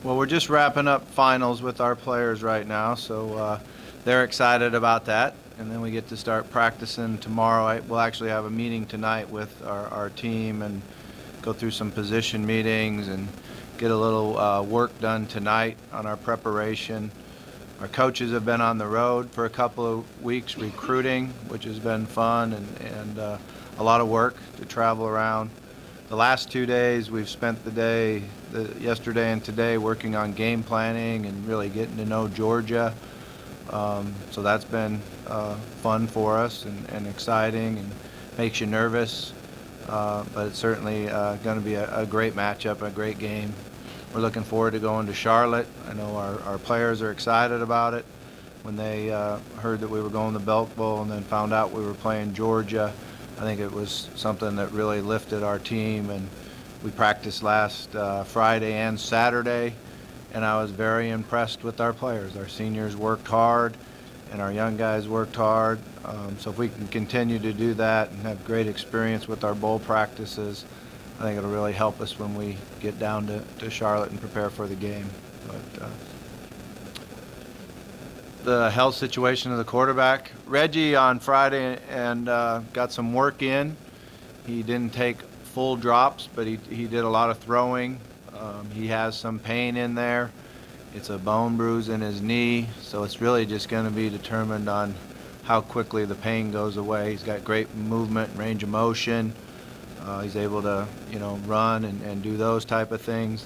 Well, we're just wrapping up finals with our players right now, so they're excited about that. And then we get to start practicing tomorrow. We'll actually have a meeting tonight with our team and go through some position meetings and get a little work done tonight on our preparation. Our coaches have been on the road for a couple of weeks recruiting, which has been fun and a lot of work to travel around. The last 2 days we've spent the day, yesterday and today, working on game planning and really getting to know Georgia. So that's been fun for us and exciting and makes you nervous. But it's certainly going to be a great matchup, a great game. We're looking forward to going to Charlotte. I know our players are excited about it. When they heard that we were going to Belk Bowl and then found out we were playing Georgia, I think it was something that really lifted our team. And we practiced last Friday and Saturday, and I was very impressed with our players. Our seniors worked hard, and our young guys worked hard. So if we can continue to do that and have great experience with our bowl practices, I think it'll really help us when we get down to Charlotte and prepare for the game. But the health situation of the quarterback, Reggie on Friday and got some work in. He didn't take full drops, but he did a lot of throwing. He has some pain in there. It's a bone bruise in his knee, so it's really just going to be determined on how quickly the pain goes away. He's got great movement, range of motion. He's able to, run and do those type of things.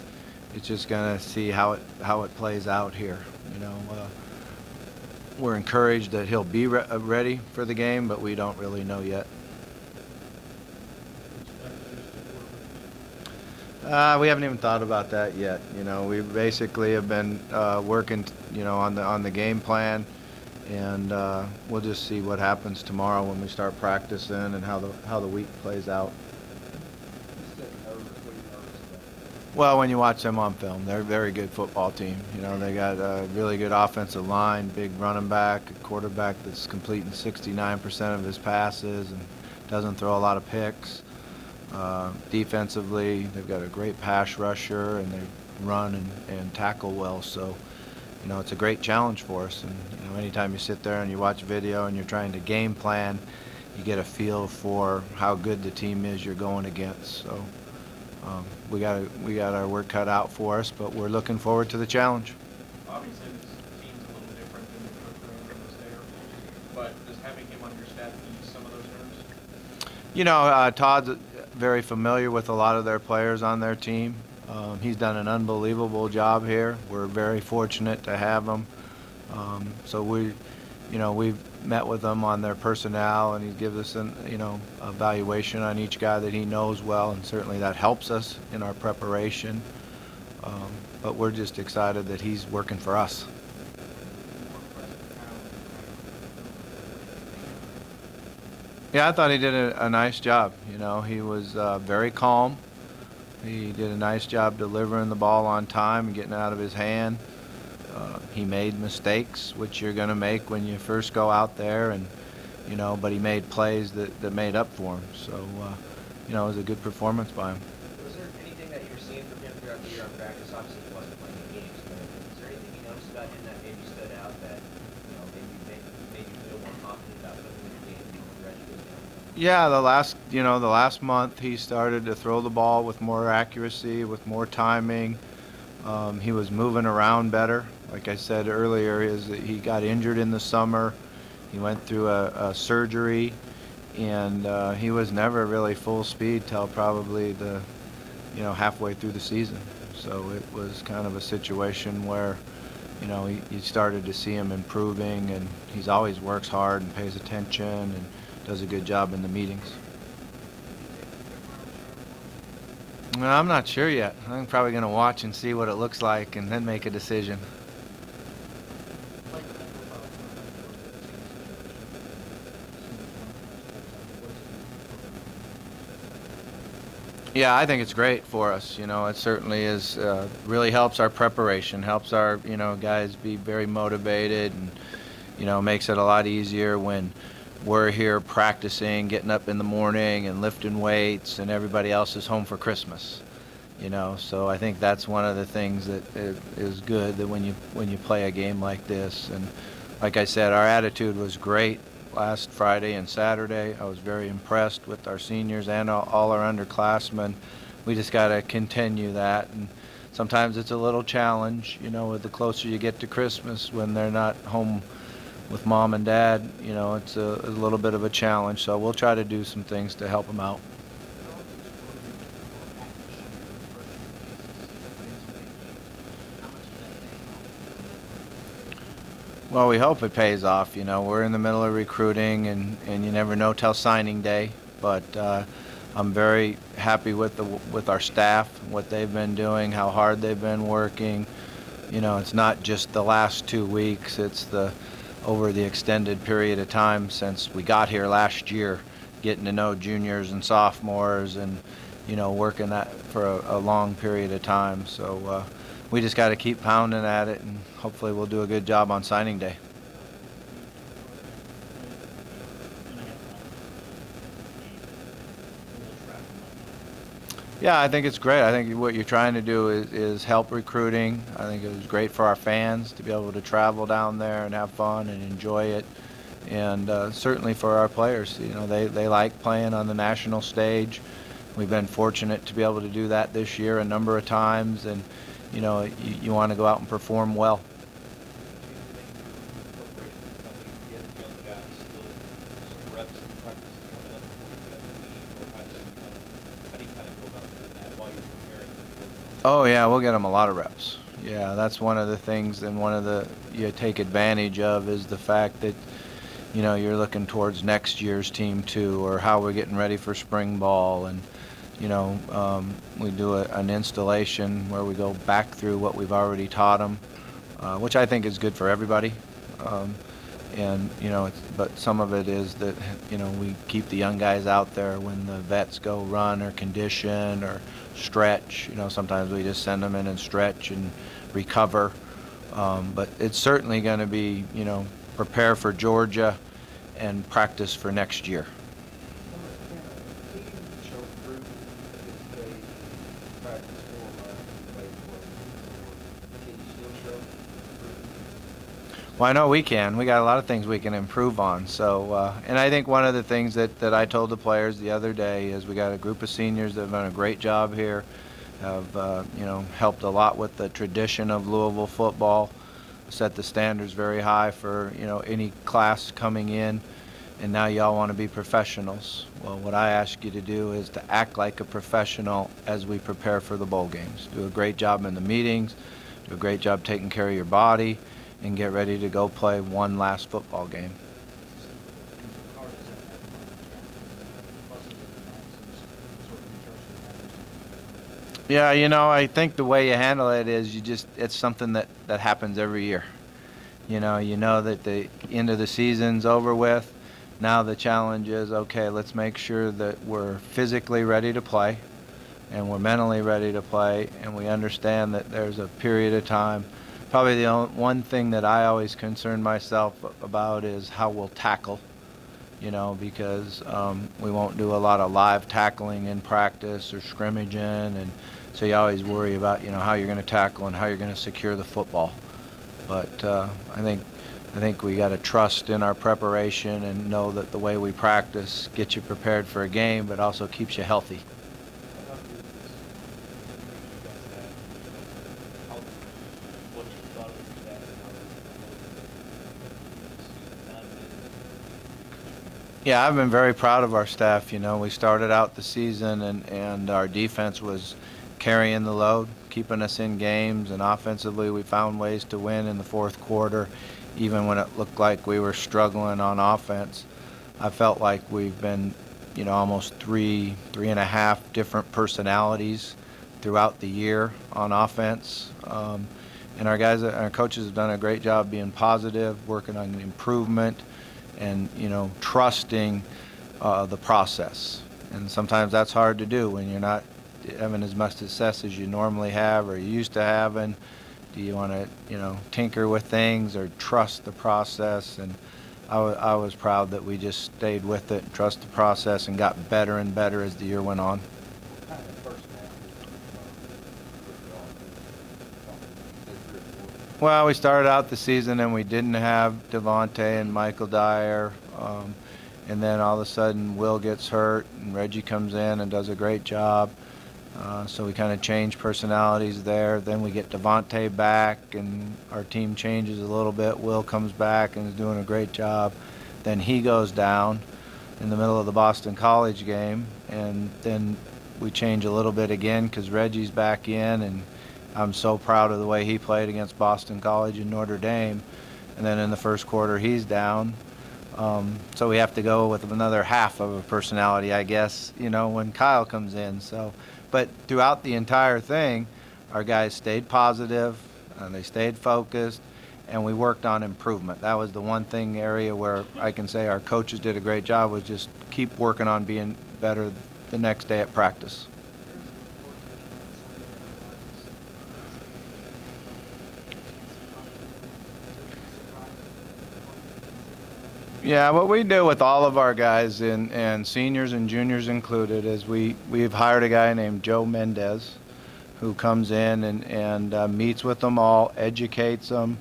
It's just going to see how it plays out here. We're encouraged that he'll be ready for the game, but we don't really know yet. We haven't even thought about that yet. We basically have been working, on the game plan, and we'll just see what happens tomorrow when we start practicing and how the week plays out. Well, when you watch them on film, they're a very good football team. They got a really good offensive line, big running back, a quarterback that's completing 69% of his passes and doesn't throw a lot of picks. Defensively, they've got a great pass rusher, and they run and tackle well. So, it's a great challenge for us. And, anytime you sit there and you watch video and you're trying to game plan, you get a feel for how good the team is you're going against. So, we got our work cut out for us, but we're looking forward to the challenge. Obviously, this team's a little different than the Petrino was there, but does having him on your staff ease some of those nerves? Todd's very familiar with a lot of their players on their team. He's done an unbelievable job here. We're very fortunate to have him. So we've met with them on their personnel, and he gives us an evaluation on each guy that he knows well, and certainly that helps us in our preparation. But we're just excited that he's working for us. Yeah, I thought he did a nice job. He was very calm. He did a nice job delivering the ball on time and getting it out of his hand. He made mistakes, which you're going to make when you first go out there, and but he made plays that made up for him. So, it was a good performance by him. Was there anything that you were seeing from him throughout the year on practice? Obviously, he wasn't playing the games, but is there anything you noticed about him that maybe stood out that made you feel more confident about putting him in the game when Reggie was down? Yeah, the last month he started to throw the ball with more accuracy, with more timing. He was moving around better. Like I said earlier, he got injured in the summer. He went through a surgery, and he was never really full speed till probably halfway through the season. So it was kind of a situation where, you started to see him improving, and he's always works hard and pays attention and does a good job in the meetings. Well, I'm not sure yet. I'm probably going to watch and see what it looks like and then make a decision. Yeah, I think it's great for us. It certainly is. Really helps our preparation, helps our guys be very motivated, and makes it a lot easier when we're here practicing, getting up in the morning and lifting weights, and everybody else is home for Christmas. So I think that's one of the things that is good, that when you play a game like this. And like I said, our attitude was great last Friday and Saturday. I was very impressed with our seniors and all our underclassmen. We just got to continue that. And sometimes it's a little challenge, with the closer you get to Christmas when they're not home with mom and dad. It's a little bit of a challenge. So we'll try to do some things to help them out. Well, we hope it pays off. We're in the middle of recruiting, and you never know till signing day. But I'm very happy with our staff, what they've been doing, how hard they've been working. It's not just the last 2 weeks. It's over the extended period of time since we got here last year, getting to know juniors and sophomores, and working that for a long period of time. So we just got to keep pounding at it, and hopefully we'll do a good job on signing day. Yeah, I think it's great. I think what you're trying to do is help recruiting. I think it was great for our fans to be able to travel down there and have fun and enjoy it. And certainly for our players, they like playing on the national stage. We've been fortunate to be able to do that this year a number of times, and you want to go out and perform well. Oh yeah, we'll get them a lot of reps. Yeah, that's one of the things, and one of the you take advantage of is the fact that you're looking towards next year's team too, or how we're getting ready for spring ball. And we do an installation where we go back through what we've already taught them, which I think is good for everybody. But some of it is that we keep the young guys out there when the vets go run or condition or stretch. Sometimes we just send them in and stretch and recover. But it's certainly going to be prepare for Georgia and practice for next year. Well, I know we can. We got a lot of things we can improve on. So, and I think one of the things that I told the players the other day is we got a group of seniors that have done a great job here, have helped a lot with the tradition of Louisville football, set the standards very high for any class coming in, and now y'all want to be professionals. Well, what I ask you to do is to act like a professional as we prepare for the bowl games. Do a great job in the meetings, do a great job taking care of your body, and get ready to go play one last football game. Yeah, I think the way you handle it is it's something that happens every year. You know that the end of the season's over with. Now the challenge is, okay, let's make sure that we're physically ready to play and we're mentally ready to play, and we understand that there's a period of time. Probably the one thing that I always concern myself about is how we'll tackle, because we won't do a lot of live tackling in practice or scrimmaging, and so you always worry about, how you're going to tackle and how you're going to secure the football. But I think we got to trust in our preparation and know that the way we practice gets you prepared for a game, but also keeps you healthy. Yeah, I've been very proud of our staff. We started out the season and our defense was carrying the load, keeping us in games, and offensively we found ways to win in the fourth quarter, even when it looked like we were struggling on offense. I felt like we've been, almost three and a half different personalities throughout the year on offense. And our coaches have done a great job being positive, working on improvement, and trusting the process. And sometimes that's hard to do when you're not having as much success as you normally have or you used to having. Do you want to tinker with things or trust the process? And I was proud that we just stayed with it and trust the process and got better and better as the year went on. Well, we started out the season and we didn't have Devontae and Michael Dyer. And then all of a sudden Will gets hurt and Reggie comes in and does a great job. So we kind of change personalities there. Then we get Devontae back and our team changes a little bit. Will comes back and is doing a great job. Then he goes down in the middle of the Boston College game, and then we change a little bit again because Reggie's back in, and I'm so proud of the way he played against Boston College and Notre Dame. And then in the first quarter he's down. So we have to go with another half of a personality, I guess, when Kyle comes in. But throughout the entire thing, our guys stayed positive, they stayed focused, and we worked on improvement. That was the one thing area where I can say our coaches did a great job, was just keep working on being better the next day at practice. Yeah, what we do with all of our guys, and seniors and juniors included, is we've hired a guy named Joe Mendez who comes in and meets with them all, educates them.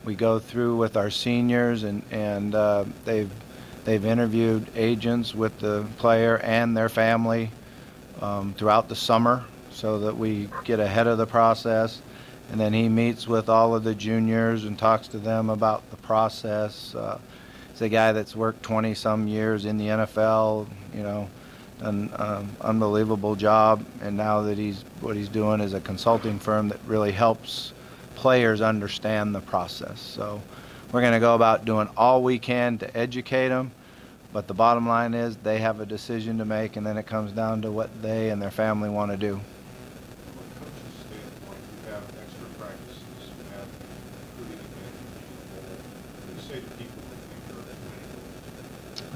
We go through with our seniors, and they've interviewed agents with the player and their family throughout the summer so that we get ahead of the process. And then he meets with all of the juniors and talks to them about the process. He's a guy that's worked 20-some years in the NFL, done an unbelievable job, and now that what he's doing is a consulting firm that really helps players understand the process. So we're going to go about doing all we can to educate them, but the bottom line is they have a decision to make, and then it comes down to what they and their family want to do. From a coach's standpoint, you have extra practices, you have recruiting advantage. What do you say to people that think there are many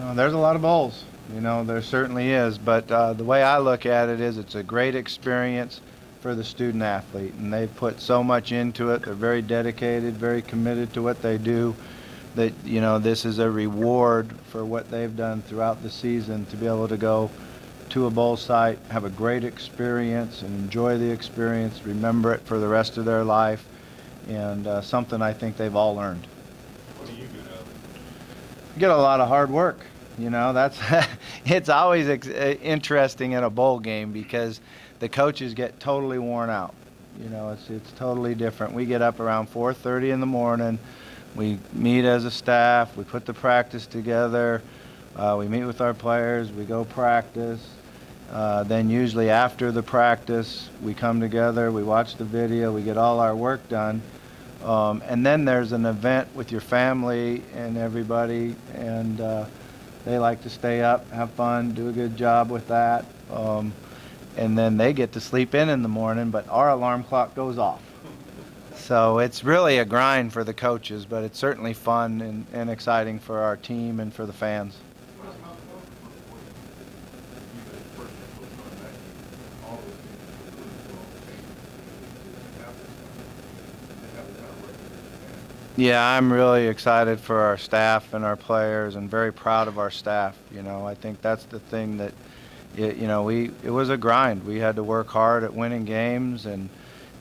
goals? There's a lot of bowls, there certainly is, but the way I look at it is it's a great experience for the student athlete, and they've put so much into it. They're very dedicated, very committed to what they do, that this is a reward for what they've done throughout the season, to be able to go to a bowl site, have a great experience and enjoy the experience, remember it for the rest of their life, and something I think they've all earned. What do you get out of it? You get a lot of hard work. That's it's always interesting in a bowl game because the coaches get totally worn out. It's totally different. We get up around 4:30 in the morning. We meet as a staff. We put the practice together. We meet with our players. We go practice. Then usually after the practice, we come together. We watch the video. We get all our work done. And then there's an event with your family and everybody, and they like to stay up, have fun, do a good job with that. And then they get to sleep in the morning, but our alarm clock goes off. So it's really a grind for the coaches, but it's certainly fun and exciting for our team and for the fans. How important you as a person that puts on that, all those things that go into all the changes to have this kind of, have the kind of work that you have? Yeah, I'm really excited for our staff and our players, and very proud of our staff. I think that's the thing that, it was a grind. We had to work hard at winning games, and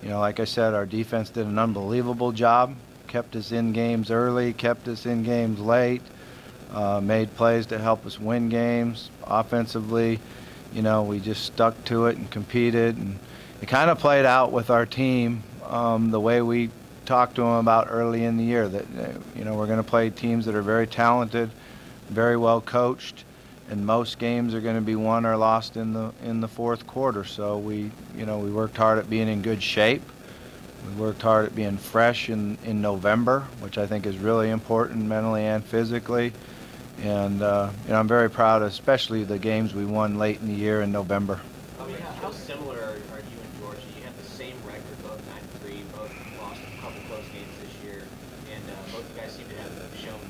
like I said, our defense did an unbelievable job. Kept us in games early, kept us in games late, made plays to help us win games. Offensively, we just stuck to it and competed, and it kind of played out with our team the way we talked to them about early in the year, that we're going to play teams that are very talented, very well coached, and most games are going to be won or lost in the fourth quarter. So we worked hard at being in good shape. We worked hard at being fresh in November, which I think is really important mentally and physically. And I'm very proud, especially the games we won late in the year in November. How similar are you and Georgia? You have the same record, both 9-3, both lost a couple close games this year, and both you guys seem to have shown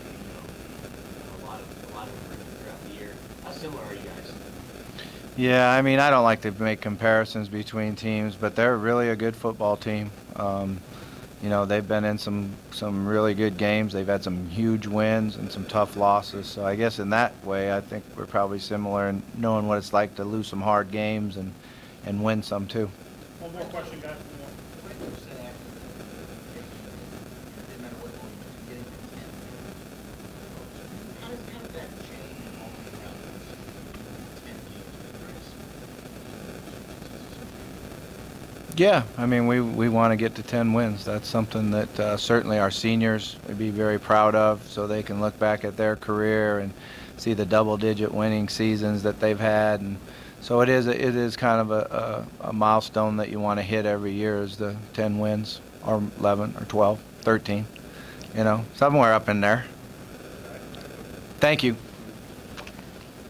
a lot of improvement throughout the year. How similar are you guys? Yeah, I don't like to make comparisons between teams, but they're really a good football team. They've been in some really good games. They've had some huge wins and some tough losses. So I guess in that way, I think we're probably similar in knowing what it's like to lose some hard games and win some too. One more question, guys. Yeah, I mean, we want to get to 10 wins. That's something that certainly our seniors would be very proud of, so they can look back at their career and see the double-digit winning seasons that they've had. And so it is kind of a milestone that you want to hit every year, is the 10 wins, or 11 or 12, 13, somewhere up in there. Thank you.